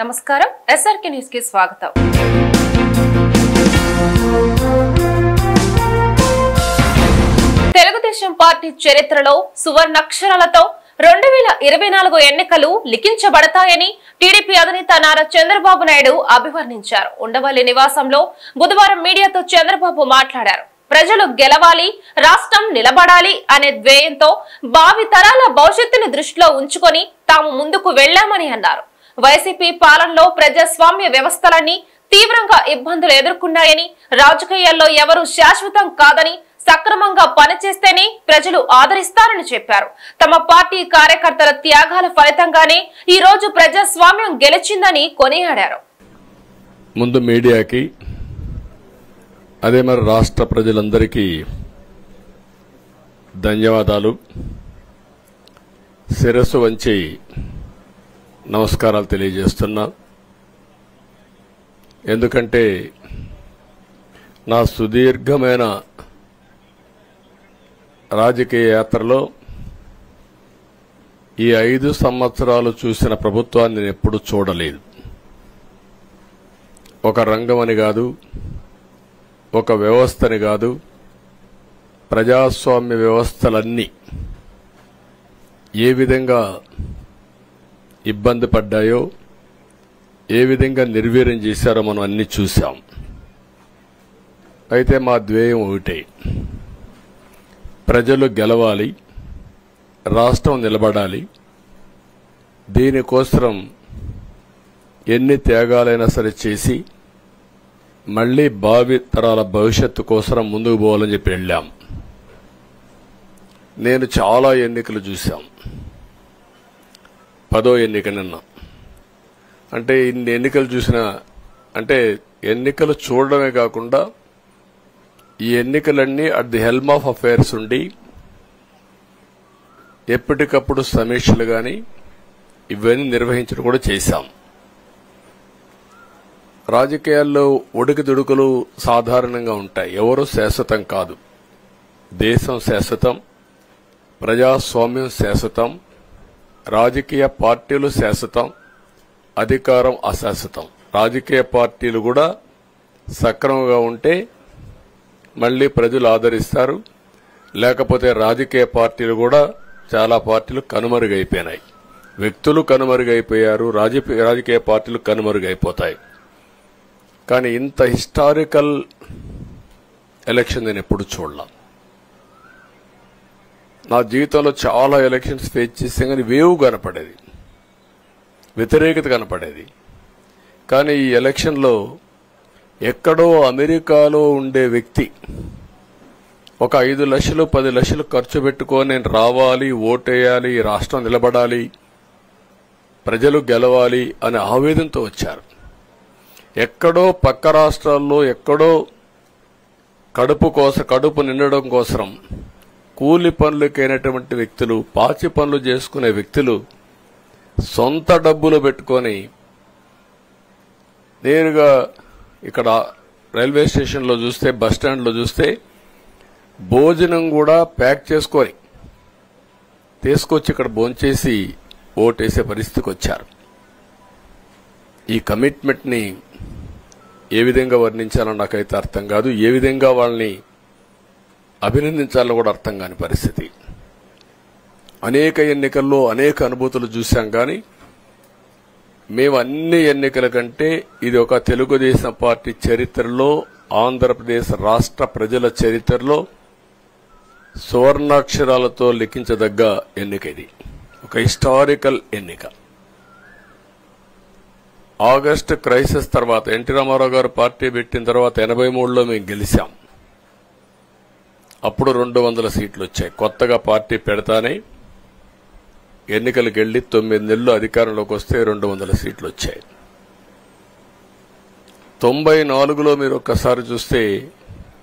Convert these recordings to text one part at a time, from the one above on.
నమస్కారం SRK news కి స్వాగతం. తెలుగుదేశం పార్టీ చరిత్రలో సువర్ణాక్షరాలతో 2024 ఎన్నికలు లిఖించబడతాయని టీడీపీ అధినేత నారా చంద్రబాబు నాయుడు అభివర్ణించారు. ఉండవల్లి నివాసంలో బుధవారం మీడియాతో చంద్రబాబు మాట్లాడారు. ప్రజలు గెలవాలి, రాష్ట్రం నిలబడాలి అనే ధ్యేయంతో భావి తరాల భవిష్యత్తుని దృష్టిలో ఉంచుకొని తాము ముందుకు వెళ్లామని అన్నారు. వైసీపీ పాలనలో ప్రజాస్వామ్య వ్యవస్థలన్నీ తీవ్రంగా ఇబ్బందులు ఎదుర్కొన్నాయని, రాజకీయాల్లో ఎవరూ శాశ్వతం కాదని, సక్రమంగా పనిచేస్తేనే ప్రజలు ఆదరిస్తారని చెప్పారు. తమ పార్టీ కార్యకర్తల త్యాగాల ఫలితంగానే ఈ రోజు ప్రజాస్వామ్యం గెలిచిందని కొనియాడారు. ముందు మీడియాకి అదే మరి రాష్ట్ర ప్రజలందరికీ ధన్యవాదాలు. శిరస్సు వంచి నమస్కారాలు తెలియజేస్తున్నా. ఎందుకంటే నా సుదీర్ఘమైన రాజకీయ యాత్రలో ఈ 5 సంవత్సరాలు చూసిన ప్రభుత్వాన్ని నేను ఎప్పుడూ చూడలేదు. ఒక రంగం అని కాదు, ఒక వ్యవస్థని కాదు, ప్రజాస్వామ్య వ్యవస్థలన్నీ ఏ విధంగా ఇబ్బంది పడ్డాయో, ఏ విధంగా నిర్వీర్యం చేశారో మనం అన్ని చూశాం. అయితే మా ధ్యేయం ఒకటే, ప్రజలు గెలవాలి, రాష్ట్రం నిలబడాలి. దీనికోసం ఎన్ని త్యాగాలైనా సరే చేసి మళ్లీ భావి తరాల భవిష్యత్తు కోసం ముందుకు పోవాలని చెప్పి వెళ్ళాం. నేను చాలా ఎన్నికలు చూశాం. 10వ ఎన్నిక నిన్న. అంటే ఇన్ని ఎన్నికలు చూసినా, అంటే ఎన్నికలు చూడడమే కాకుండా ఈ ఎన్నికలన్నీ at the helm of affairs ఉండి ఎప్పటికప్పుడు సమీక్షలు గాని ఇవన్నీ నిర్వహించడం కూడా చేశాం. రాజకీయాల్లో ఒడికిదుడుకులు సాధారణంగా ఉంటాయి. ఎవరు శాశ్వతం కాదు. దేశం శాశ్వతం, ప్రజాస్వామ్యం శాశ్వతం, రాజకీయ పార్టీలు శాశ్వతం, అధికారం అశాశ్వతం. రాజకీయ పార్టీలు కూడా సక్రమంగా ఉంటే మళ్లీ ప్రజలు ఆదరిస్తారు. లేకపోతే రాజకీయ పార్టీలు కూడా చాలా పార్టీలు కనుమరుగైపోయినాయి. వ్యక్తులు కనుమరుగైపోయారు, రాజకీయ పార్టీలు కనుమరుగైపోతాయి. కానీ ఇంత హిస్టారికల్ ఎలక్షన్ నేను ఎప్పుడు చూడలా. నా జీవితంలో చాలా ఎలక్షన్స్ ఫేస్ చేసాం, కానీ వేవ్ కనపడేది, వ్యతిరేకత కనపడేది. కానీ ఈ ఎలక్షన్లో ఎక్కడో అమెరికాలో ఉండే వ్యక్తి ఒక 5 లక్షలు 10 లక్షలు ఖర్చు పెట్టుకొని నేను రావాలి, ఓటేయాలి, రాష్ట్రం నిలబడాలి, ప్రజలు గెలవాలి అనే ఆవేదనతో వచ్చారు. ఎక్కడో పక్క రాష్ట్రాల్లో ఎక్కడో కడుపు నిండడం కోసం కూలి పనులకైనటువంటి వ్యక్తులు, పాచి పనులు చేసుకునే వ్యక్తులు సొంత డబ్బులు పెట్టుకొని నేరుగా ఇక్కడ రైల్వే స్టేషన్లో చూస్తే, బస్టాండ్లో చూస్తే భోజనం కూడా ప్యాక్ చేసుకొని తీసుకొచ్చి ఇక్కడ భోంచేసి ఓటేసే పరిస్థితికి వచ్చారు. ఈ కమిట్మెంట్ని ఏ విధంగా వర్ణించాలో నాకైతే అర్థం కాదు. ఏ విధంగా వాళ్ళని అభినందించాలో కూడా అర్థం కాని పరిస్థితి. అనేక ఎన్నికల్లో అనేక అనుభూతులు చూశాం. కానీ మేము అన్ని ఎన్నికల కంటే ఇది ఒక తెలుగుదేశం పార్టీ చరిత్రలో, ఆంధ్రప్రదేశ్ రాష్ట్ర ప్రజల చరిత్రలో సువర్ణాక్షరాలతో లిఖించదగ్గ ఎన్నిక. ఇది ఒక హిస్టారికల్ ఎన్నిక. ఆగస్టు క్రైసిస్ తర్వాత ఎన్టీ రామారావు గారు పార్టీ పెట్టిన తర్వాత 83లో మేము గెలిచాం. అప్పుడు 200 సీట్లు వచ్చాయి. కొత్తగా పార్టీ పెడతానే ఎన్నికలకు వెళ్లి 9 నెలలు అధికారంలోకి వస్తే 200 సీట్లు వచ్చాయి. 94లో మీరు ఒక్కసారి చూస్తే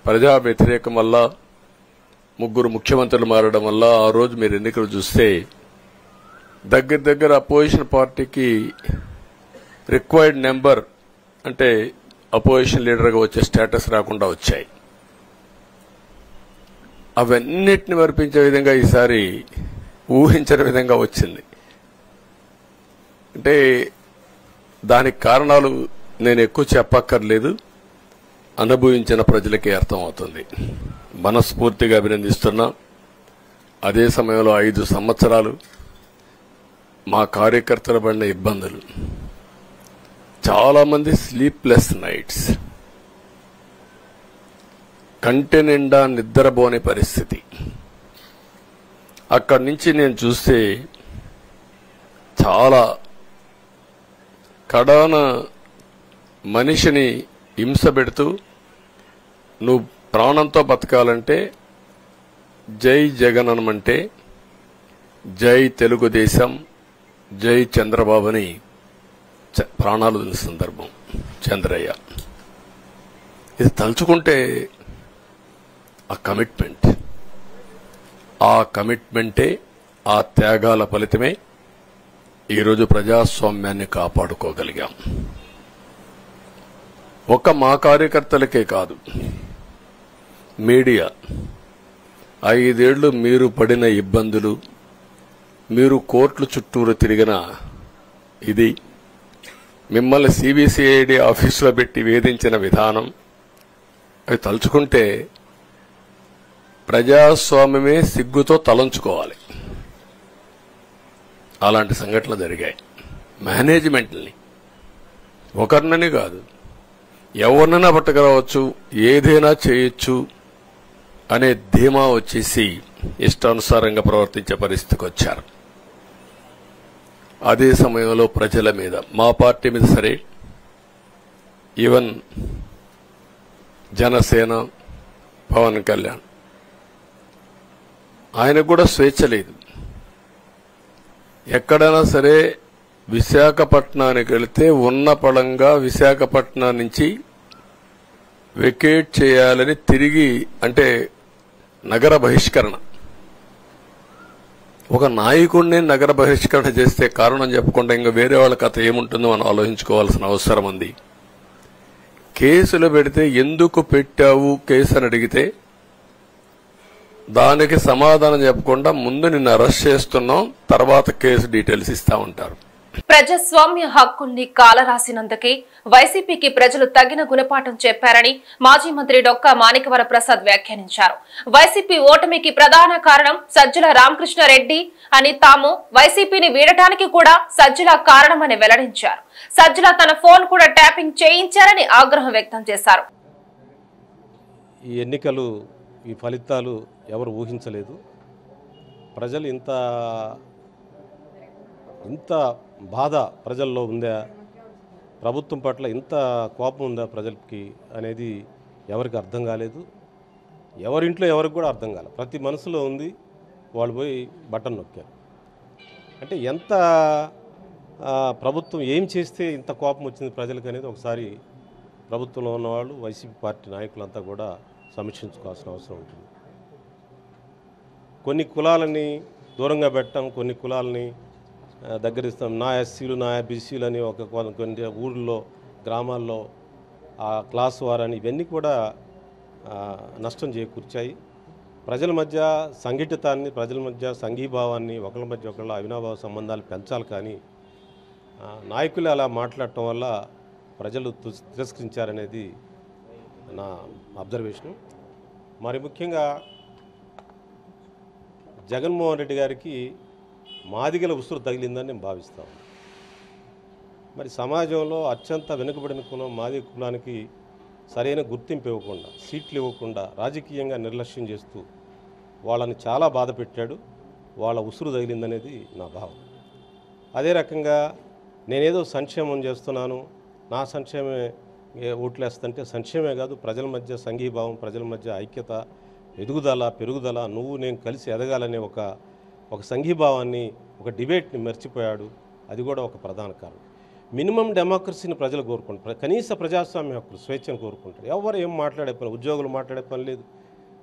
ప్రజా వ్యతిరేకం వల్ల 3 ముఖ్యమంత్రులు మారడం వల్ల ఆ రోజు మీరు ఎన్నికలు చూస్తే దగ్గర అపోజిషన్ పార్టీకి రిక్వైర్డ్ నెంబర్, అంటే అపోజిషన్ లీడర్గా వచ్చే స్టేటస్ రాకుండా వచ్చాయి. అవన్నిటిని వర్పించే విధంగా ఈసారి ఊహించని విధంగా వచ్చింది. అంటే దానికి కారణాలు నేను ఎక్కువ చెప్పక్కర్లేదు, అనుభవించిన ప్రజలకే అర్థమవుతుంది. మనస్ఫూర్తిగా అభినందిస్తున్నా. అదే సమయంలో 5 సంవత్సరాలు మా కార్యకర్తల పడిన ఇబ్బందులు, చాలా మంది స్లీప్లెస్ నైట్స్, కంటి నిండా నిద్రపోని పరిస్థితి. అక్కడి నుంచి నేను చూస్తే చాలా కడాన మనిషిని హింస పెడుతూ, నువ్వు ప్రాణంతో బతకాలంటే జై జగన్ అనమంటే జై తెలుగుదేశం, జై చంద్రబాబుని ప్రాణాలు వదిలిన సందర్భం చంద్రయ్య. ఇది తలుచుకుంటే ఆ కమిట్మెంటే, ఆ త్యాగాల ఫలితమే ఈరోజు ప్రజాస్వామ్యాన్ని కాపాడుకోగలిగాం. ఒక మా కార్యకర్తలకే కాదు, మీడియా 5 ఏళ్లు మీరు పడిన ఇబ్బందులు, మీరు కోర్టుల చుట్టూరు తిరిగిన ఇది, మిమ్మల్ని సిబిసిఐడి ఆఫీసులో పెట్టి వేధించిన విధానం, అవి తలుచుకుంటే ప్రజాస్వామ్యమే సిగ్గుతో తలంచుకోవాలి. అలాంటి సంఘటనలు జరిగాయి. మేనేజ్మెంట్ని ఒకరినని కాదు, ఎవరినైనా పట్టుకురావచ్చు, ఏదైనా చేయొచ్చు అనే ధీమా వచ్చేసి ఇష్టానుసారంగా ప్రవర్తించే పరిస్థితికి వచ్చారు. అదే సమయంలో ప్రజల మీద, మా పార్టీ మీద సరే, ఈవెన్ జనసేన పవన్ కళ్యాణ్, ఆయనకు కూడా స్వేచ్ఛ లేదు. ఎక్కడైనా సరే విశాఖపట్నానికి వెళితే ఉన్న పళంగా విశాఖపట్నం నుంచి వెకేట్ చేయాలని తిరిగి, అంటే నగర బహిష్కరణ. ఒక నాయకుడిని నగర బహిష్కరణ చేస్తే కారణం చెప్పకుండా ఇంకా వేరే వాళ్ళ కథ ఏముంటుందో మనం ఆలోచించుకోవాల్సిన అవసరం ఉంది. కేసులు పెడితే ఎందుకు పెట్టావు కేసు అని అడిగితే దానికి సమాధానం చెప్పకుండా ముందు నిన్ను అరెస్ట్ చేస్తున్నాం, తర్వాత కేసు డీటెయిల్స్ ఇస్తా ఉంటారు. ప్రజాస్వామ్య హక్కుల్ని కాలరాసినందుకే వైసీపీకి ప్రజలు తగిన గుణపాఠం చెప్పారని మాజీ మంత్రి డొక్కా మాణిక్యవర ప్రసాద్ వ్యాఖ్యానించారు. వైసీపీ ఓటమికి ప్రధాన కారణం సజ్జల రామకృష్ణారెడ్డి అని, తాము వైసీపీని వీడటానికి కూడా సజ్జల కారణమని వెల్లడించారు. సజ్జల తన ఫోన్ కూడా ట్యాపింగ్ చేయించారని ఆగ్రహం వ్యక్తం చేశారు. ఈ ఎన్నికలు, ఈ ఫలితాలు ఎవరు ఊహించలేదు. ప్రజలు ఇంత బాధ ప్రజల్లో ఉందా, ప్రభుత్వం పట్ల ఇంత కోపం ఉందా ప్రజలకి అనేది ఎవరికి అర్థం కాలేదు. ఎవరింట్లో ఎవరికి కూడా అర్థం కాలేదు. ప్రతి మనసులో ఉంది, వాళ్ళు పోయి బటన్ నొక్కారు. అంటే ఎంత ప్రభుత్వం ఏం చేస్తే ఇంత కోపం వచ్చింది ప్రజలకు అనేది ఒకసారి ప్రభుత్వంలో ఉన్నవాళ్ళు, వైసీపీ పార్టీ నాయకులంతా కూడా సమీక్షించుకోవాల్సిన అవసరం ఉంటుంది. కొన్ని కులాలని దూరంగా పెట్టడం, కొన్ని కులాలని దగ్గరిస్తాం, నా ఎస్సీలు నా బీసీలు అని కొన్ని ఊళ్ళో గ్రామాల్లో ఆ క్లాస్ వారని, ఇవన్నీ కూడా నష్టం చేకూర్చాయి. ప్రజల మధ్య సంఘటితాన్ని, ప్రజల మధ్య సంఘీభావాన్ని, ఒకళ్ళ మధ్య ఒకళ్ళ అవినాభావ సంబంధాలు పెంచాలి. కానీ నాయకులు అలా మాట్లాడటం వల్ల ప్రజలు తిరస్కరించారనేది నా అబ్జర్వేషను. మరి ముఖ్యంగా జగన్మోహన్ రెడ్డి గారికి మాదిగల ఉసురు తగిలిందని నేను భావిస్తాను. మరి సమాజంలో అత్యంత వెనుకబడిన కులం మాదిగ కులానికి సరైన గుర్తింపు ఇవ్వకుండా, సీట్లు ఇవ్వకుండా, రాజకీయంగా నిర్లక్ష్యం చేస్తూ వాళ్ళని చాలా బాధ పెట్టాడు. వాళ్ళ ఉసురు తగిలిందనేది నా భావం. అదే రకంగా నేనేదో సంక్షేమం చేస్తున్నాను, నా సంక్షేమే ఓట్లేస్తుంటే సంక్షేమే కాదు, ప్రజల మధ్య సంఘీభావం, ప్రజల మధ్య ఐక్యత, ఎదుగుదల, పెరుగుదల, నువ్వు నేను కలిసి ఎదగాలనే ఒక సంఘీభావాన్ని, ఒక డిబేట్ని మర్చిపోయాడు. అది కూడా ఒక ప్రధాన కారణం. మినిమం డెమోక్రసీని ప్రజలు కోరుకుంటారు, కనీస ప్రజాస్వామ్య హక్కులు, స్వేచ్ఛను కోరుకుంటారు. ఎవరు ఏం మాట్లాడే పని, ఉద్యోగులు మాట్లాడే పని లేదు,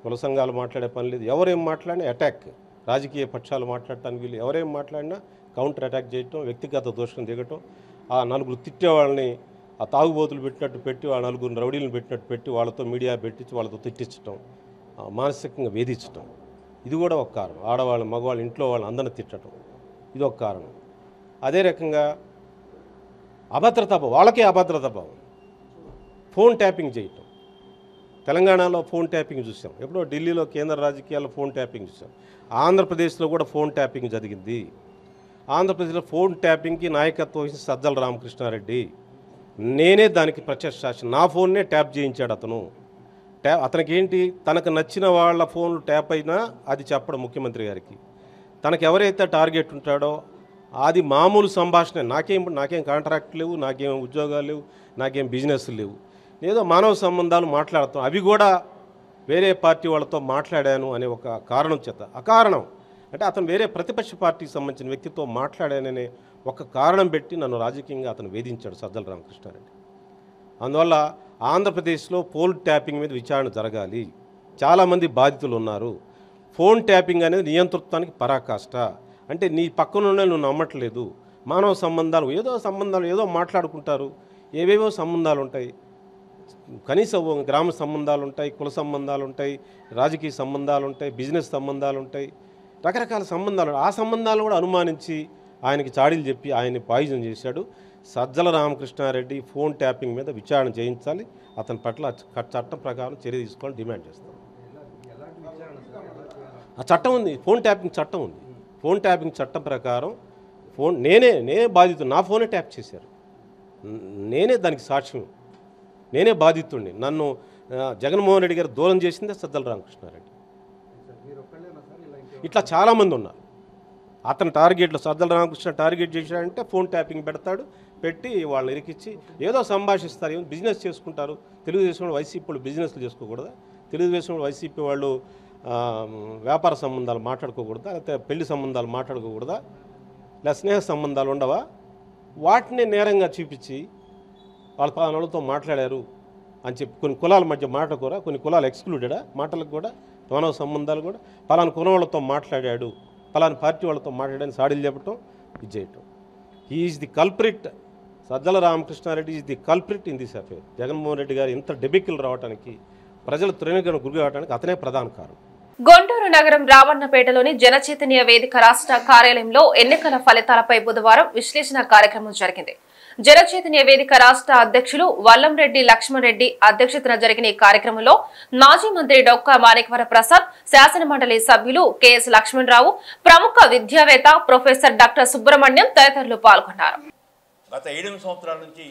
కుల సంఘాలు మాట్లాడే పని లేదు. ఎవరేం మాట్లాడినా అటాక్, రాజకీయ పక్షాలు మాట్లాడటానికి వీళ్ళు ఎవరేం మాట్లాడినా కౌంటర్ అటాక్ చేయటం, వ్యక్తిగత దోషం దిగటం, ఆ నలుగురు తిట్టే వాళ్ళని ఆ తాగుబోతులు పెట్టినట్టు పెట్టి, ఆ నలుగురు రౌడీలను పెట్టినట్టు పెట్టి వాళ్ళతో మీడియా పెట్టించి వాళ్ళతో తిట్టించడం, మానసికంగా వేధించటం, ఇది కూడా ఒక కారణం. ఆడవాళ్ళు, మగవాళ్ళు, ఇంట్లో వాళ్ళని అందరిని తిట్టడం, ఇది ఒక కారణం. అదే రకంగా అభద్రతా భావం, వాళ్ళకే అభద్రతా భావం. ఫోన్ ట్యాపింగ్ చేయటం, తెలంగాణలో ఫోన్ ట్యాపింగ్ చూసాం, ఎప్పుడో ఢిల్లీలో కేంద్ర రాజకీయాల్లో ఫోన్ ట్యాపింగ్ చూసాం, ఆంధ్రప్రదేశ్లో కూడా ఫోన్ ట్యాపింగ్ జరిగింది. ఆంధ్రప్రదేశ్లో ఫోన్ ట్యాపింగ్కి నాయకత్వం వహించిన సజ్జల రామకృష్ణారెడ్డి. నేనే దానికి ప్రత్యక్ష సాక్షి. నా ఫోన్నే ట్యాప్ చేయించాడు అతను. అతనికి ఏంటి, తనకు నచ్చిన వాళ్ళ ఫోన్లు ట్యాప్ అయినా అది చెప్పడం ముఖ్యమంత్రి గారికి. తనకు ఎవరైతే టార్గెట్ ఉంటాడో అది మామూలు సంభాషణ. నాకేం కాంట్రాక్ట్ లేవు, నాకేం ఉద్యోగాలు లేవు, నాకేం బిజినెస్ లేవు, ఏదో మానవ సంబంధాలు మాట్లాడతాం, అవి కూడా వేరే పార్టీ వాళ్ళతో మాట్లాడాను అనే ఒక కారణం చేత, అకారణం అంటే అతను వేరే ప్రతిపక్ష పార్టీకి సంబంధించిన వ్యక్తితో మాట్లాడాననే ఒక కారణం పెట్టి నన్ను రాజకీయంగా అతను వేధించాడు సజ్జల రామకృష్ణారెడ్డి. అందువల్ల ఆంధ్రప్రదేశ్లో ఫోన్ ట్యాపింగ్ మీద విచారణ జరగాలి. చాలామంది బాధితులు ఉన్నారు. ఫోన్ ట్యాపింగ్ అనేది నియంతృత్వానికి పరాకాష్ట. అంటే నీ పక్కనున్న నువ్వు నమ్మట్లేదు, మానవ సంబంధాలు ఏదో మాట్లాడుకుంటారు, ఏవేవో సంబంధాలు ఉంటాయి, కనీసం గ్రామ సంబంధాలు ఉంటాయి, కుల సంబంధాలు ఉంటాయి, రాజకీయ సంబంధాలు ఉంటాయి, బిజినెస్ సంబంధాలు ఉంటాయి, రకరకాల సంబంధాలు. ఆ సంబంధాలను కూడా అనుమానించి ఆయనకి చాడీలు చెప్పి ఆయన్ని పాయిజన్ చేశాడు. సజ్జల రామకృష్ణారెడ్డి ఫోన్ ట్యాపింగ్ మీద విచారణ చేయించాలి, అతని పట్ల చట్టం ప్రకారం చర్య తీసుకోవాలని డిమాండ్ చేస్తాం. ఆ చట్టం ఉంది, ఫోన్ ట్యాపింగ్ చట్టం ఉంది. ఫోన్ ట్యాపింగ్ చట్టం ప్రకారం నేనే బాధితుడు, నా ఫోనే ట్యాప్ చేశారు, నేనే దానికి సాక్ష్యం, నేనే బాధితుడిని. నన్ను జగన్మోహన్ రెడ్డి గారు దూరం చేసిందే సజ్జల రామకృష్ణారెడ్డి. ఇట్లా చాలామంది ఉన్నారు. అతను టార్గెట్లో సజ్జల రామకృష్ణ టార్గెట్ చేశాడంటే ఫోన్ ట్యాపింగ్ పెట్టి వాళ్ళని ఇరికిచ్చి ఏదో సంభాషిస్తారు, ఏదో బిజినెస్ చేసుకుంటారు. తెలుగుదేశం వాళ్ళు వైసీపీ వాళ్ళు బిజినెస్లు చేసుకోకూడదా? తెలుగుదేశం వాళ్ళు వైసీపీ వాళ్ళు వ్యాపార సంబంధాలు మాట్లాడుకోకూడదా? లేకపోతే పెళ్లి సంబంధాలు మాట్లాడుకోకూడదా? లేదా స్నేహ సంబంధాలు ఉండవా? వాటిని నేరంగా చూపించి వాళ్ళ పలానాలతో మాట్లాడారు అని చెప్పి కొన్ని కులాల మధ్య మాట్లాడుకోరా, కొన్ని కులాలు ఎక్స్క్లూడెడా మాటలకు కూడా, మానవ సంబంధాలు కూడా, పలానా కులం వాళ్ళతో మాట్లాడాడు, పలానా పార్టీ వాళ్ళతో మాట్లాడని సాడీలు చెప్పటం, ఇది చేయటం. Is the culprit. Sajjala Ramakrishna Reddy is the culprit in this affair. Jaganmohan Reddy గారు ఇంత డెబికిల్ రావడానికి, ప్రజలు త్రినగరకు గురి కావడానికి అతనే ప్రధాన కారణం. గుంటూరు నగరం రావణపేటలోని జనచైతన్య వేదిక రాష్ట్ర కార్యాలయంలో ఎన్నికల ఫలితాలపై బుధవారం విశ్లేషణ కార్యక్రమం జరిగింది. జనచైతన్య వేదిక రాష్ట్ర అధ్యక్షులు వల్లంరెడ్డి లక్ష్మణ్ రెడ్డి అధ్యక్షతన జరిగిన ఈ కార్యక్రమంలో మాజీ మంత్రి డొక్కా మాణిక్వర ప్రసాద్, శాసనమండలి సభ్యులు కెఎస్ లక్ష్మణరావు, ప్రముఖ విద్యావేత్త ప్రొఫెసర్ డాక్టర్ సుబ్రహ్మణ్యం తదితరులు పాల్గొన్నారు. గత 7 సంవత్సరాల నుంచి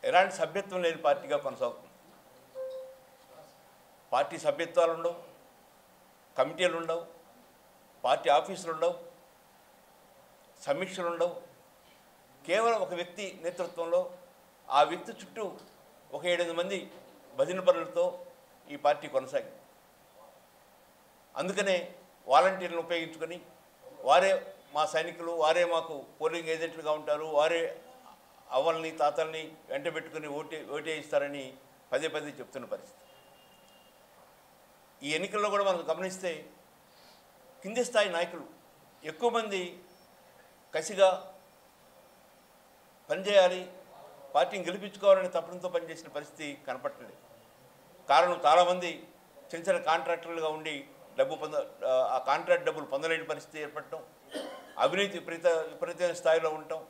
ఎలాంటి సభ్యత్వం లేని పార్టీగా కొనసాగుతుంది. పార్టీ సభ్యత్వాలు ఉండవు, కమిటీలు ఉండవు, పార్టీ ఆఫీసులు ఉండవు, సమీక్షలు ఉండవు. కేవలం ఒక వ్యక్తి నేతృత్వంలో, ఆ వ్యక్తి చుట్టూ ఒక 7-8 మంది భజన పనులతో ఈ పార్టీ కొనసాగింది. అందుకనే వాలంటీర్లను ఉపయోగించుకొని వారే మా సైనికులు, వారే మాకు పోలింగ్ ఏజెంట్లుగా ఉంటారు, వారే అవ్వల్ని తాతల్ని వెంట పెట్టుకుని ఓటేయిస్తారని పదే చెప్తున్న పరిస్థితి. ఈ ఎన్నికల్లో కూడా మనం గమనిస్తే కింది స్థాయి నాయకులు ఎక్కువ మంది కసిగా పనిచేయాలి, పార్టీని గెలిపించుకోవాలని తప్పడంతో పనిచేసిన పరిస్థితి కనపట్టలేదు. కారణం చాలామంది చిన్న కాంట్రాక్టర్లుగా ఉండి ఆ కాంట్రాక్ట్ డబ్బులు పొందలేని పరిస్థితి ఏర్పడటం, అవినీతి విపరీతమైన స్థాయిలో ఉండటం.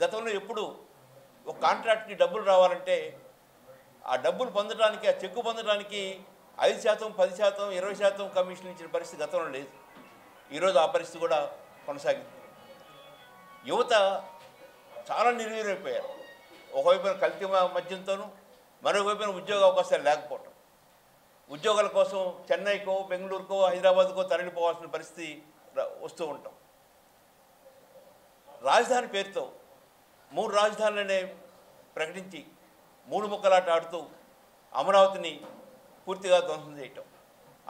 గతంలో ఎప్పుడు ఒక కాంట్రాక్ట్కి డబ్బులు రావాలంటే ఆ డబ్బులు పొందడానికి, ఆ చెక్కు పొందడానికి 5%, 10%, 20% కమిషన్ ఇచ్చిన పరిస్థితి గతంలో లేదు. ఈరోజు ఆ పరిస్థితి కూడా కొనసాగింది. యువత చాలా నిర్వీర్యమైపోయారు. ఒకవైపున కల్తీ మద్యంతోనూ, మరోవైపున ఉద్యోగ అవకాశాలు లేకపోవటం. ఉద్యోగాల కోసం చెన్నైకో, బెంగళూరుకో, హైదరాబాద్కో తరలిపోవాల్సిన పరిస్థితి వస్తూ ఉంటాం. రాజధాని పేరుతో 3 రాజధానులనే ప్రకటించి 3 ముక్కలాట ఆడుతూ అమరావతిని పూర్తిగా ధ్వంసం చేయటం.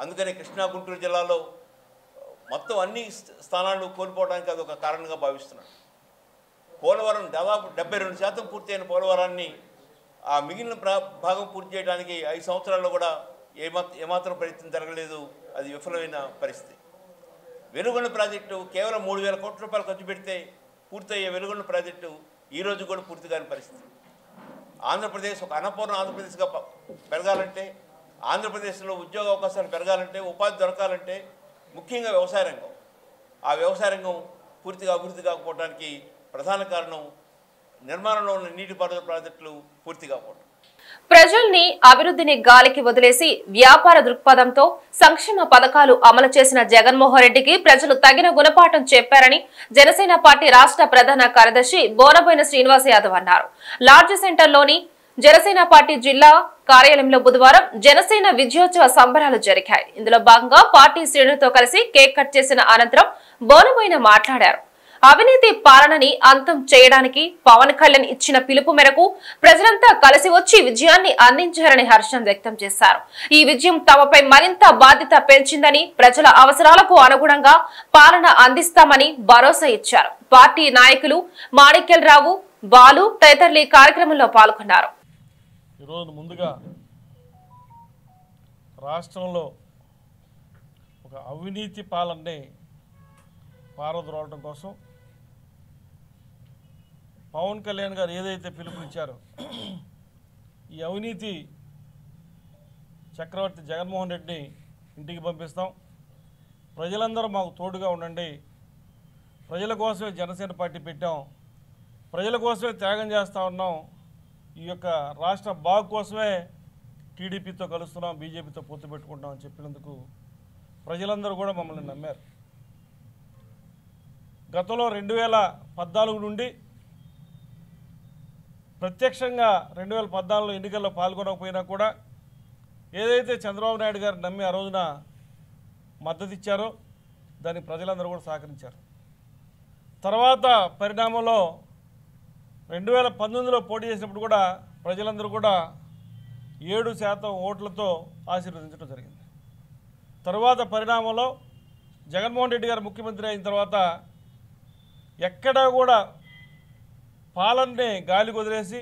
అందుకని కృష్ణా, గుంటూరు జిల్లాలో మొత్తం అన్ని స్థానాలు కోల్పోవడానికి అదొక కారణంగా భావిస్తున్నాడు. పోలవరం దాదాపు 72% పూర్తయిన పోలవరాన్ని ఆ మిగిలిన భాగం పూర్తి చేయడానికి 5 సంవత్సరాల్లో కూడా ఏమాత్రం ప్రయత్నం జరగలేదు. అది విఫలమైన పరిస్థితి. వెలుగొండ ప్రాజెక్టు కేవలం 3,000 కోట్ల రూపాయలు ఖర్చు పెడితే పూర్తయ్యే వెలుగొండ ప్రాజెక్టు ఈరోజు కూడా పూర్తి కాని పరిస్థితి. ఆంధ్రప్రదేశ్ ఒక అన్నపూర్ణ ఆంధ్రప్రదేశ్గా పెరగాలంటే, ఆంధ్రప్రదేశ్లో ఉద్యోగ అవకాశాలు పెరగాలంటే, ఉపాధి దొరకాలంటే ముఖ్యంగా వ్యవసాయ రంగం, ఆ వ్యవసాయ రంగం పూర్తిగా అభివృద్ధి కాకపోవడానికి ప్రధాన కారణం నిర్మాణంలో ఉన్న నీటిపారుదల ప్రాజెక్టులు పూర్తి కాకపోవడం. ప్రజల్ని అభివృద్ధిని గాలికి వదిలేసి వ్యాపార దృక్పథంతో సంక్షేమ పథకాలు అమలు చేసిన జగన్మోహన్ రెడ్డికి ప్రజలు తగిన గుణపాఠం చెప్పారని జనసేన పార్టీ రాష్ట్ర ప్రధాన కార్యదర్శి బోనబోయిన శ్రీనివాస్ యాదవ్ అన్నారు. లార్జ్ సెంటర్లోని జనసేన పార్టీ జిల్లా కార్యాలయంలో బుధవారం జనసేన విజయోత్సవ సంబరాలు జరిగాయి. ఇందులో భాగంగా పార్టీ శ్రేణులతో కలిసి కేక్ కట్ చేసిన అనంతరం బోనబోయిన మాట్లాడారు. అవినీతి పాలనని అంతం చేయడానికి పవన్ కళ్యాణ్ ఇచ్చిన పిలుపు మేరకు ప్రజలంతా కలిసి వచ్చి విజయాన్ని అందించారని హర్షం వ్యక్తం చేశారు. ఈ విజయం తమపై మరింత బాధ్యత పెంచిందని, ప్రజల అవసరాలకు అనుగుణంగా పాలన అందిస్తామని భరోసా ఇచ్చారు. పార్టీ నాయకులు మాణిక్యలరావు, బాలు తదితరులు ఈ కార్యక్రమంలో పాల్గొన్నారు. ఈరోజు ముందుగా రాష్ట్రంలో ఒక అవినీతి పాలనని పారద్రోలడం కోసం పవన్ కళ్యాణ్ గారు ఏదైతే పిలుపునిచ్చారో ఈ అవినీతి చక్రవర్తి జగన్మోహన్ రెడ్డిని ఇంటికి పంపిస్తాం, ప్రజలందరూ మాకు తోడుగా ఉండండి, ప్రజల కోసమే జనసేన పార్టీ పెట్టాం, ప్రజల కోసమే త్యాగం చేస్తూ ఉన్నాం, ఈ యొక్క రాష్ట్ర బాగు కోసమే టీడీపీతో కలుస్తున్నాం, బీజేపీతో పొత్తు పెట్టుకుంటాం అని చెప్పినందుకు ప్రజలందరూ కూడా మమ్మల్ని నమ్మారు. గతంలో 2014 నుండి ప్రత్యక్షంగా 2014 ఎన్నికల్లో పాల్గొనకపోయినా కూడా ఏదైతే చంద్రబాబు నాయుడు గారు నమ్మి ఆ రోజున మద్దతు ఇచ్చారో దానికి ప్రజలందరూ కూడా సహకరించారు. తర్వాత పరిణామంలో 2019లో పోటీ చేసినప్పుడు కూడా ప్రజలందరూ కూడా 7% ఓట్లతో ఆశీర్వదించడం జరిగింది. తర్వాత పరిణామంలో జగన్మోహన్ రెడ్డి గారు ముఖ్యమంత్రి అయిన తర్వాత ఎక్కడా కూడా పాలనని గాలి వదిలేసి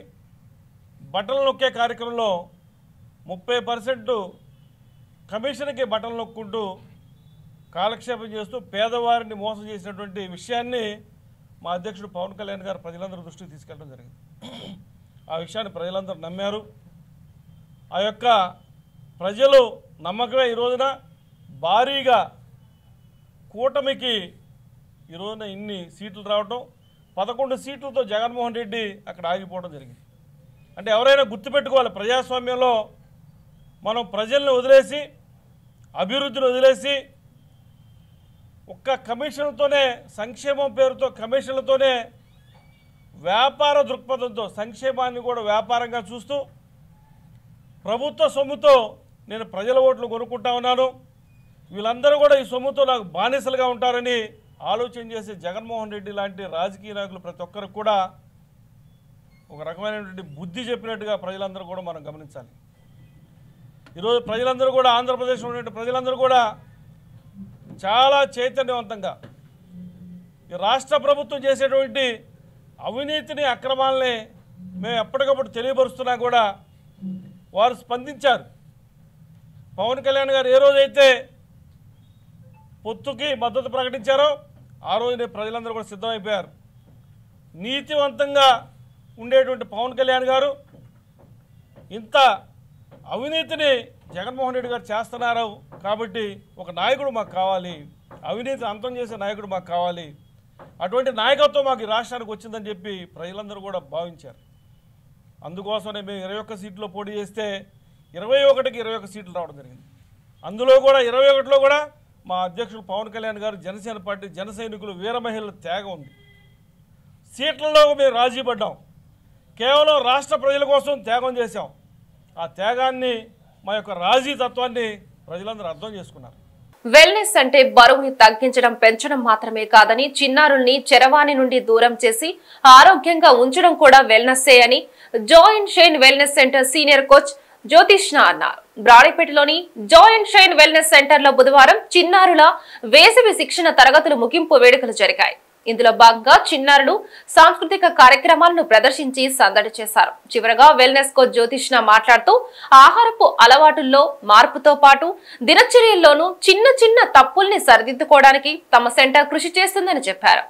బట్టలు నొక్కే కార్యక్రమంలో 30% కమిషన్కి బట్టలు నొక్కుంటూ కాలక్షేపం చేస్తూ పేదవారిని మోసం చేసినటువంటి విషయాన్ని మా అధ్యక్షుడు పవన్ కళ్యాణ్ గారు ప్రజలందరూ దృష్టికి తీసుకెళ్ళడం జరిగింది. ఆ విషయాన్ని ప్రజలందరూ నమ్మారు. ఆ యొక్క ప్రజలు నమ్మకమే ఈ రోజున భారీగా కూటమికి ఈ రోజున ఇన్ని సీట్లు రావటం, 11 సీట్లతో జగన్మోహన్ రెడ్డి అక్కడ ఆగిపోవడం జరిగింది. అంటే ఎవరైనా గుర్తుపెట్టుకోవాలి, ప్రజాస్వామ్యంలో మనం ప్రజల్ని వదిలేసి అభివృద్ధిని వదిలేసి ఒక్క కమిషన్లతోనే, సంక్షేమం పేరుతో కమిషన్లతోనే వ్యాపార దృక్పథంతో సంక్షేమాన్ని కూడా వ్యాపారంగా చూస్తూ ప్రభుత్వ సొమ్ముతో నేను ప్రజల ఓట్లు కొనుక్కుంటా ఉన్నాను, వీళ్ళందరూ కూడా ఈ సొమ్ముతో నాకు బానిసలుగా ఉంటారని ఆలోచన చేసే జగన్మోహన్ రెడ్డి లాంటి రాజకీయ నాయకులు ప్రతి ఒక్కరికి కూడా ఒక రకమైనటువంటి బుద్ధి చెప్పినట్టుగా ప్రజలందరూ కూడా మనం గమనించాలి. ఈరోజు ప్రజలందరూ కూడా, ఆంధ్రప్రదేశ్లో ఉన్నటువంటి ప్రజలందరూ కూడా చాలా చైతన్యవంతంగా ఈ రాష్ట్ర ప్రభుత్వం చేసేటువంటి అవినీతిని, అక్రమాలని మేము ఎప్పటికప్పుడు తెలియపరుస్తున్నా కూడా వారు స్పందించారు. పవన్ కళ్యాణ్ గారు ఏ రోజైతే పొత్తుకి మద్దతు ప్రకటించారో ఆ రోజునే ప్రజలందరూ కూడా సిద్ధమైపోయారు. నీతివంతంగా ఉండేటువంటి పవన్ కళ్యాణ్ గారు ఇంత అవినీతిని జగన్మోహన్ రెడ్డి గారు చేస్తున్నారు కాబట్టి ఒక నాయకుడు మాకు కావాలి, అవినీతి అంతం చేసే నాయకుడు మాకు కావాలి, అటువంటి నాయకత్వం మాకు ఈ రాష్ట్రానికి వచ్చిందని చెప్పి ప్రజలందరూ కూడా భావించారు. అందుకోసమే మేము 21 సీట్లో పోటీ చేస్తే 21కి 21 సీట్లు రావడం జరిగింది. అందులో కూడా 21లో కూడా మా అధ్యక్షుడు పవన్ కళ్యాణ్ గారు, జనసేన పార్టీ జన సైనికులు, వీర మహిళల త్యాగం ఉంది. సీట్లలో మేము రాజీ పడ్డాం, కేవలం రాష్ట్ర ప్రజల కోసం త్యాగం చేశాం. ఆ త్యాగాన్ని, మా యొక్క రాజీ తత్వాన్ని ప్రజలందరూ అర్థం చేసుకున్నారు. వెల్నెస్ అంటే బరువుని తగ్గించడం, పెంచడం మాత్రమే కాదని, చిన్నారుల్ని చరవాణి నుండి దూరం చేసి ఆరోగ్యంగా ఉంచడం కూడా వెల్నెస్సే అని joy and shine wellness centre senior coach Jyotishna అన్నారు. బ్రాడీపేటలోని joy and shine wellness centre లో బుధవారం చిన్నారుల వేసవి శిక్షణ తరగతులు ముగింపు వేడుకలు జరిగాయి. ఇందులో భాగంగా చిన్నారులు సాంస్కృతిక కార్యక్రమాలను ప్రదర్శించి సందడి చేశారు. చివరగా వెల్నెస్ కోచ్ జ్యోతిష్ణ మాట్లాడుతూ ఆహారపు అలవాటుల్లో మార్పుతో పాటు దినచర్యల్లోనూ చిన్న చిన్న తప్పుల్ని సరిదిద్దుకోవడానికి తమ సెంటర్ కృషి చేస్తుందని చెప్పారు.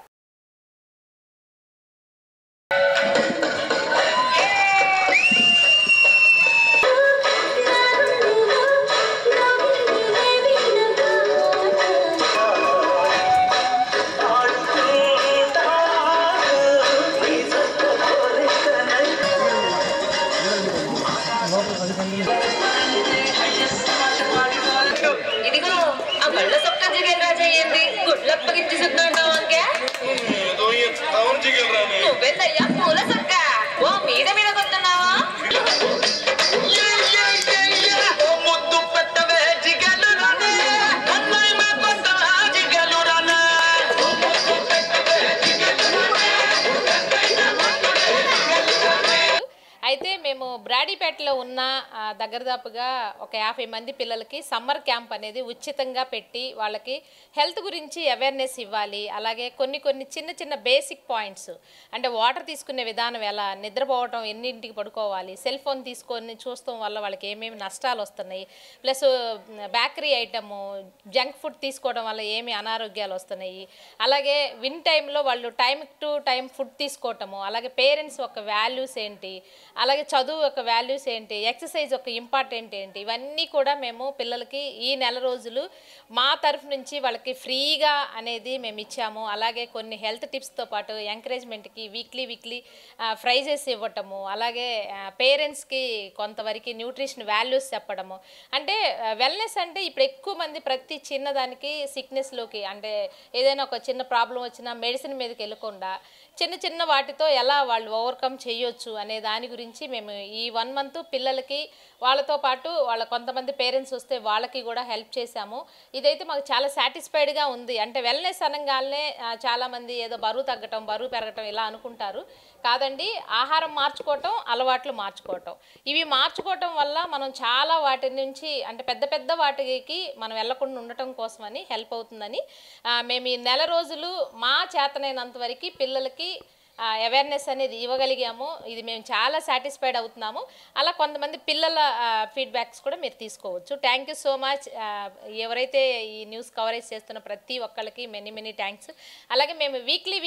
బ్రాడీపేటలో ఉన్న దగ్గరదాపుగా ఒక 50 మంది పిల్లలకి సమ్మర్ క్యాంప్ అనేది ఉచితంగా పెట్టి వాళ్ళకి హెల్త్ గురించి అవేర్నెస్ ఇవ్వాలి. అలాగే కొన్ని చిన్న చిన్న బేసిక్ పాయింట్స్ అంటే వాటర్ తీసుకునే విధానం ఎలా, నిద్రపోవటం ఎన్నింటికి పడుకోవాలి, సెల్ ఫోన్ తీసుకొని చూడటం వల్ల వాళ్ళకి ఏమేమి నష్టాలు వస్తున్నాయి, plus bakery item junk food తీసుకోవడం వల్ల ఏమి అనారోగ్యాలు వస్తున్నాయి, అలాగే విన్ టైంలో వాళ్ళు టైం టు టైం ఫుడ్ తీసుకోవటము, అలాగే పేరెంట్స్ ఒక వాల్యూస్ ఏంటి, అలాగే చదువు యొక్క వాల్యూస్ ఏంటి, ఎక్సర్సైజ్ ఒక ఇంపార్టెంట్ ఏంటి, ఇవన్నీ కూడా మేము పిల్లలకి ఈ నెల రోజులు మా తరఫు నుంచి వాళ్ళకి ఫ్రీగా అనేది మేము ఇచ్చాము. అలాగే కొన్ని హెల్త్ టిప్స్తో పాటు ఎంకరేజ్మెంట్కి వీక్లీ ప్రైజెస్ ఇవ్వటము, అలాగే పేరెంట్స్కి కొంతవరకు న్యూట్రిషన్ వాల్యూస్ చెప్పడము. అంటే వెల్నెస్ అంటే ఇప్పుడు ఎక్కువ మంది ప్రతి చిన్నదానికి సిక్నెస్లోకి అంటే ఏదైనా ఒక చిన్న ప్రాబ్లం వచ్చినా మెడిసిన్ మీదకి వెళ్ళకుండా చిన్న వాటితో ఎలా వాళ్ళు ఓవర్కమ్ చేయొచ్చు అనే దాని గురించి మేము ఈ 1 మంత్ పిల్లలకి వాళ్ళతో పాటు వాళ్ళ కొంతమంది పేరెంట్స్ వస్తే వాళ్ళకి కూడా హెల్ప్ చేశాము. ఇదైతే మాకు చాలా సాటిస్ఫైడ్గా ఉంది. అంటే వెల్నెస్ అనగానే చాలామంది ఏదో బరువు తగ్గటం బరువు పెరగటం ఇలా అనుకుంటారు. కాదండి, ఆహారం మార్చుకోవటం, అలవాట్లు మార్చుకోవటం, ఇవి మార్చుకోవటం వల్ల మనం చాలా వాటి నుంచి అంటే పెద్ద వాటికి మనం వెళ్లకుండా ఉండటం కోసమని హెల్ప్ అవుతుందని మేము ఈ నెల రోజులు మా చేతనైనంత వరకు పిల్లలకి అవేర్నెస్ అనేది ఇవ్వగలిగాము. ఇది మేము చాలా సాటిస్ఫైడ్ అవుతున్నాము. అలా కొంతమంది పిల్లల ఫీడ్బ్యాక్స్ కూడా మీరు తీసుకోవచ్చు. Thank you so much. ఎవరైతే ఈ న్యూస్ కవరేజ్ చేస్తున్న ప్రతి ఒక్కళ్ళకి మెనీ థ్యాంక్స్. అలాగే మేము వీక్లీ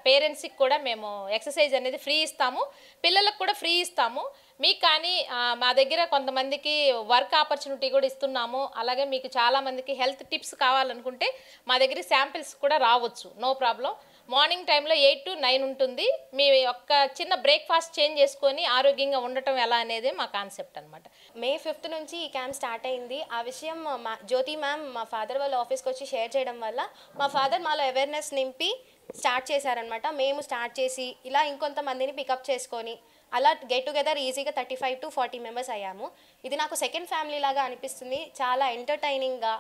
పేరెంట్స్కి కూడా మేము ఎక్సర్సైజ్ అనేది ఫ్రీ ఇస్తాము, పిల్లలకు కూడా ఫ్రీ ఇస్తాము. మీకు కానీ మా దగ్గర కొంతమందికి వర్క్ ఆపర్చునిటీ కూడా ఇస్తున్నాము. అలాగే మీకు చాలామందికి హెల్త్ టిప్స్ కావాలనుకుంటే మా దగ్గర శాంపిల్స్ కూడా రావచ్చు, నో ప్రాబ్లం. మార్నింగ్ టైంలో 8 to 9 ఉంటుంది. మీ ఒక్క చిన్న బ్రేక్ఫాస్ట్ చేంజ్ చేసుకొని ఆరోగ్యంగా ఉండటం ఎలా అనేది మా కాన్సెప్ట్ అనమాట. May 5th నుంచి ఈ క్యాంప్ స్టార్ట్ అయింది. ఆ విషయం జ్యోతి మ్యామ్ మా ఫాదర్ వాళ్ళ ఆఫీస్కి వచ్చి షేర్ చేయడం వల్ల మా ఫాదర్ మాలో అవేర్నెస్ నింపి స్టార్ట్ చేశారనమాట. మేము స్టార్ట్ చేసి ఇలా ఇంకొంతమందిని పికప్ చేసుకొని అలా గెట్ టుగెదర్ ఈజీగా 35 to 40 మెంబర్స్ అయ్యాము. ఇది నాకు సెకండ్ ఫ్యామిలీ లాగా అనిపిస్తుంది. చాలా ఎంటర్టైనింగ్గా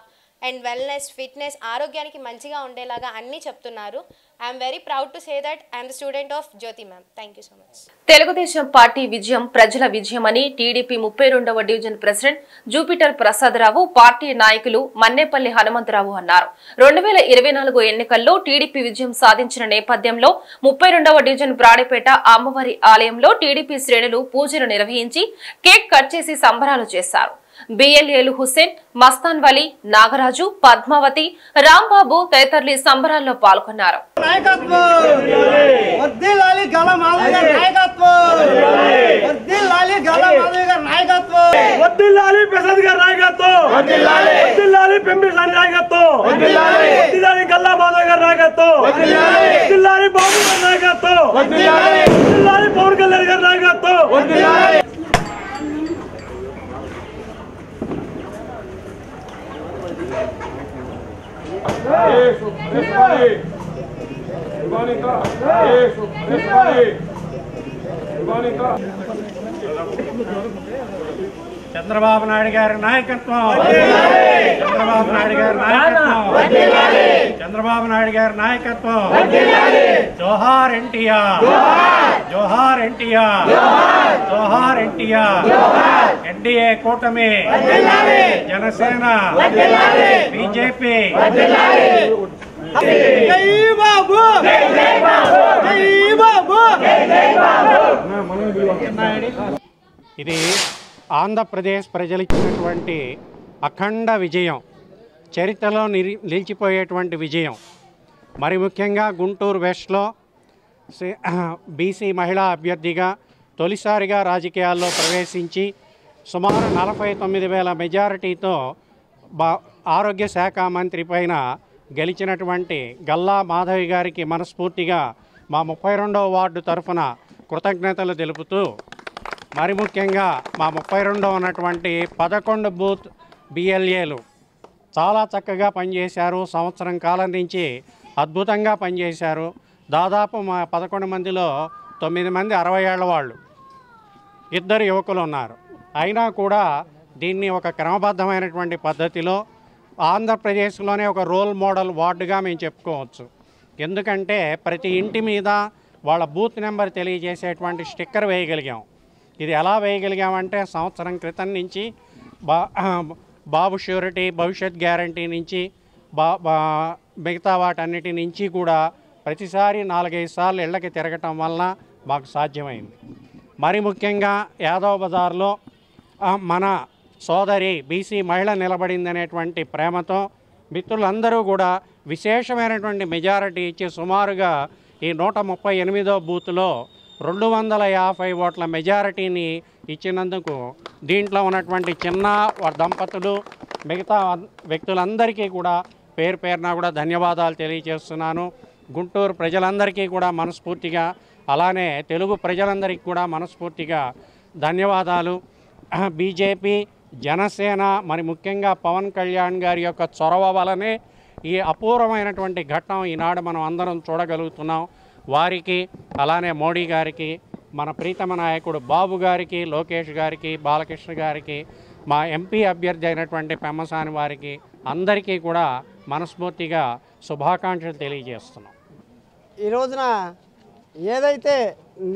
అండ్ వెల్నెస్, ఫిట్నెస్, ఆరోగ్యానికి మంచిగా ఉండేలాగా అన్నీ చెప్తున్నారు. I'm very proud to say that I'm the student of Jyothi ma'am. Thank you so much. Telugu Desam party విజయం ప్రజల విజయమని టీడీపీ 32వ division president Jupiter Prasadarao, party నాయకులు మన్నేపల్లి హనుమంతరావు అన్నారు. 2024 ఎన్నికల్లో టీడీపీ విజయం సాధించిన నేపథ్యంలో 32వ డివిజన్ బ్రాడీపేట అమ్మవారి ఆలయంలో టీడీపీ శ్రేణులు పూజలు నిర్వహించి కేక్ కట్ చేసి సంబరాలు చేశారు. బిఎల్ఏలు హుస్సేన్, మస్తాన్ వలి, నాగరాజు, పద్మావతి, రాంబాబు తదితరులు సంబరాల్లో పాల్గొన్నారు. చంద్రబాబు నాయుడు గారి నాయకత్వం, చంద్రబాబు నాయుడు గారి నాయకత్వం, చంద్రబాబు నాయుడు గారి నాయకత్వం. జోహార్ ఎన్టీఆర్, జోహార్ ఎన్టీఆర్, జోహార్ ఎన్టీఆర్. ఎన్డీఏ కూటమి, జనసేన, బీజేపీ. ఇది ఆంధ్రప్రదేశ్ ప్రజలిచ్చినటువంటి అఖండ విజయం, చరిత్రలో నిలిచిపోయేటువంటి విజయం. మరి ముఖ్యంగా గుంటూరు వెస్ట్లో బీసీ మహిళా అభ్యర్థిగా తొలిసారిగా రాజకీయాల్లో ప్రవేశించి సుమారు 49,000 మెజారిటీతో ఆరోగ్య శాఖ మంత్రి పైన గెలిచినటువంటి గల్లా మాధవి గారికి మనస్ఫూర్తిగా మా 32వ వార్డు తరఫున కృతజ్ఞతలు తెలుపుతూ, మరి ముఖ్యంగా మా 32 ఉన్నటువంటి 11 బూత్ బిఎల్ఏలు చాలా చక్కగా పనిచేశారు. సంవత్సరం కాలం నుంచి అద్భుతంగా పనిచేశారు. దాదాపు మా 11 మందిలో 9 మంది 60 ఏళ్ల వాళ్ళు, 2 యువకులు ఉన్నారు. అయినా కూడా దీన్ని ఒక క్రమబద్ధమైనటువంటి పద్ధతిలో ఆంధ్రప్రదేశ్లోనే ఒక రోల్ మోడల్ వార్డుగా మేము చెప్పుకోవచ్చు. ఎందుకంటే ప్రతి ఇంటి మీద వాళ్ళ బూత్ నెంబర్ తెలియజేసేటువంటి స్టిక్కర్ వేయగలిగాం. ఇది ఎలా వేయగలిగామంటే సంవత్సరం క్రితం నుంచి బాబు ష్యూరిటీ భవిష్యత్ గ్యారంటీ నుంచి మిగతా వాటన్నిటి నుంచి కూడా ప్రతిసారి 4-5 సార్లు ఇళ్ళకి తిరగటం వలన మాకు సాధ్యమైంది. మరి ముఖ్యంగా యాదవ్ బజార్లో మన సోదరి బీసీ మహిళ నిలబడిందనేటువంటి ప్రేమతో మిత్రులందరూ కూడా విశేషమైనటువంటి మెజారిటీ ఇచ్చి సుమారుగా ఈ 138వ బూత్లో 250 ఓట్ల మెజారిటీని ఇచ్చినందుకు దీంట్లో ఉన్నటువంటి చిన్న దంపతులు మిగతా వ్యక్తులందరికీ కూడా పేరు పేరున కూడా ధన్యవాదాలు తెలియజేస్తున్నాను. గుంటూరు ప్రజలందరికీ కూడా మనస్ఫూర్తిగా, అలానే తెలుగు ప్రజలందరికీ కూడా మనస్ఫూర్తిగా ధన్యవాదాలు. బీజేపీ, జనసేన, మరి ముఖ్యంగా పవన్ కళ్యాణ్ గారి యొక్క చొరవ వలనే ఈ అపూర్వమైనటువంటి ఘట్టం ఈనాడు మనం అందరం చూడగలుగుతున్నాం. వారికి, అలానే మోడీ గారికి, మన ప్రీతమ నాయకుడు బాబు గారికి, లోకేష్ గారికి, బాలకృష్ణ గారికి, మా ఎంపీ అభ్యర్థి అయినటువంటి పెమ్మసాని వారికి అందరికీ కూడా మనస్ఫూర్తిగా శుభాకాంక్షలు తెలియజేస్తున్నాం. ఈ రోజున ఏదైతే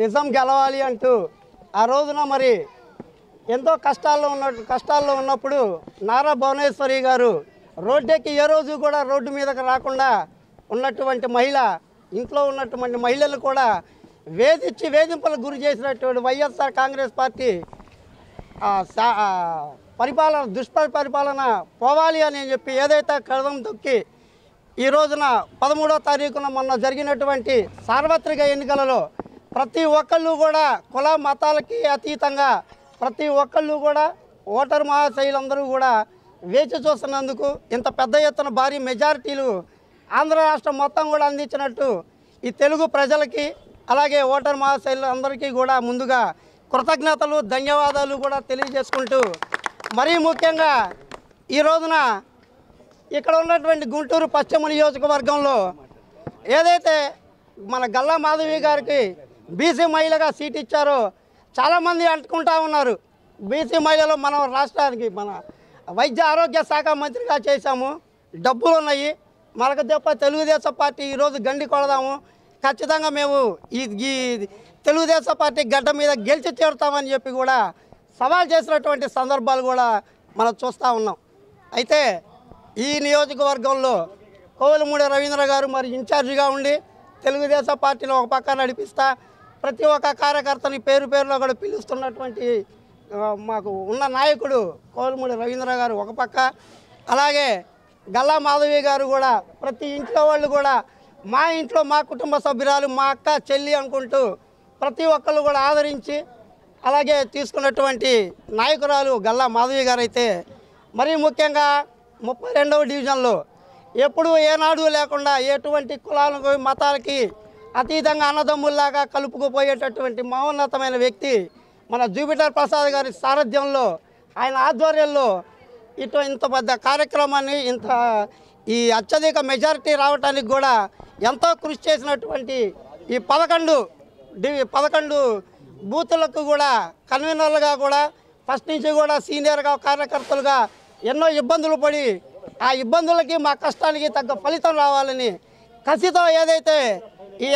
నిజం గెలవాలి అంటూ ఆ రోజున మరి ఎంతో కష్టాల్లో ఉన్నప్పుడు నారా భువనేశ్వరి గారు రోడ్డెక్కి ఏ రోజు కూడా రోడ్డు మీదకి రాకుండా ఉన్నటువంటి మహిళ, ఇంట్లో ఉన్నటువంటి మహిళలు కూడా వేధింపులకు గురి చేసినటువంటి వైఎస్ఆర్ కాంగ్రెస్ పార్టీ దుష్పరిపాలన పోవాలి అని చెప్పి ఏదైతే కదం తొక్కి ఈ రోజున 13వ తారీఖున మొన్న జరిగినటువంటి సార్వత్రిక ఎన్నికలలో ప్రతి ఒక్కళ్ళు కూడా కుల మతాలకి అతీతంగా ప్రతి ఒక్కళ్ళు కూడా ఓటరు మహాశయులందరూ కూడా వేచి చూస్తున్నందుకు ఇంత పెద్ద ఎత్తున భారీ మెజారిటీలు ఆంధ్ర రాష్ట్రం మొత్తం కూడా అందించినట్టు ఈ తెలుగు ప్రజలకి, అలాగే ఓటరు మహాశయులు అందరికీ కూడా ముందుగా కృతజ్ఞతలు, ధన్యవాదాలు కూడా తెలియజేసుకుంటూ, మరీ ముఖ్యంగా ఈ రోజున ఇక్కడ ఉన్నటువంటి గుంటూరు పశ్చిమ నియోజకవర్గంలో ఏదైతే మన గల్లా మాధవి గారికి బీసీ మహిళగా సీట్ ఇచ్చారో చాలామంది అంటుకుంటా ఉన్నారు. బీసీ మహిళలు మనం రాష్ట్రానికి మన వైద్య ఆరోగ్య శాఖ మంత్రిగా చేశాము, డబ్బులు ఉన్నాయి, మనకు తప్ప తెలుగుదేశం పార్టీ ఈరోజు గండి కొడదాము, ఖచ్చితంగా మేము ఈ తెలుగుదేశం పార్టీ గడ్డ మీద గెలిచి చేరుతామని చెప్పి కూడా సవాల్ చేసినటువంటి సందర్భాలు కూడా మనం చూస్తూ ఉన్నాం. అయితే ఈ నియోజకవర్గంలో కోవెలమూడి రవీంద్ర గారు మరి ఇన్ఛార్జిగా ఉండి తెలుగుదేశం పార్టీలో ఒక పక్క నడిపిస్తా ప్రతి ఒక్క కార్యకర్తని పేరులో కూడా పిలుస్తున్నటువంటి మాకు ఉన్న నాయకుడు కోవెలమూడి రవీంద్ర గారు ఒక పక్క, అలాగే గల్లా మాధవి గారు కూడా ప్రతి ఇంట్లో వాళ్ళు కూడా మా ఇంట్లో మా కుటుంబ సభ్యురాలు, మా అక్క, చెల్లి అనుకుంటూ ప్రతి ఒక్కళ్ళు కూడా ఆదరించి అలాగే తీసుకున్నటువంటి నాయకురాలు గల్లా మాధవి గారు అయితే మరీ ముఖ్యంగా 32వ డివిజన్లో ఎప్పుడు ఏనాడు లేకుండా ఎటువంటి కులాలకు మతాలకి అతీతంగా అన్నదమ్ముల్లాగా కలుపుకుపోయేటటువంటి మహోన్నతమైన వ్యక్తి మన జూపిటర్ ప్రసాద్ గారి సారథ్యంలో, ఆయన ఆధ్వర్యంలో ఇంత పెద్ద కార్యక్రమాన్ని ఈ అత్యధిక మెజారిటీ రావడానికి కూడా ఎంతో కృషి చేసినటువంటి ఈ 11 బూతులకు కూడా కన్వీనర్లుగా కూడా ఫస్ట్ నుంచి కూడా సీనియర్గా కార్యకర్తలుగా ఎన్నో ఇబ్బందులు పడి ఆ ఇబ్బందులకి మా కష్టానికి తగ్గ ఫలితం రావాలని కసితో ఏదైతే ఈ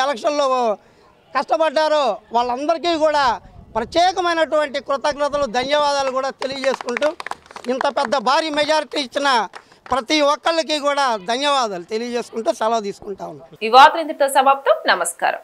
ఎలక్షన్లో కష్టపడ్డారో వాళ్ళందరికీ కూడా ప్రత్యేకమైనటువంటి కృతజ్ఞతలు, ధన్యవాదాలు కూడా తెలియజేసుకుంటూ ఇంత పెద్ద భారీ మెజారిటీ ఇచ్చిన ప్రతి ఒక్కళ్ళకి కూడా ధన్యవాదాలు తెలియజేసుకుంటూ సెలవు తీసుకుంటా ఉన్నాం. ఈ వార్త ఇంతటితో సమాప్తం. నమస్కారం.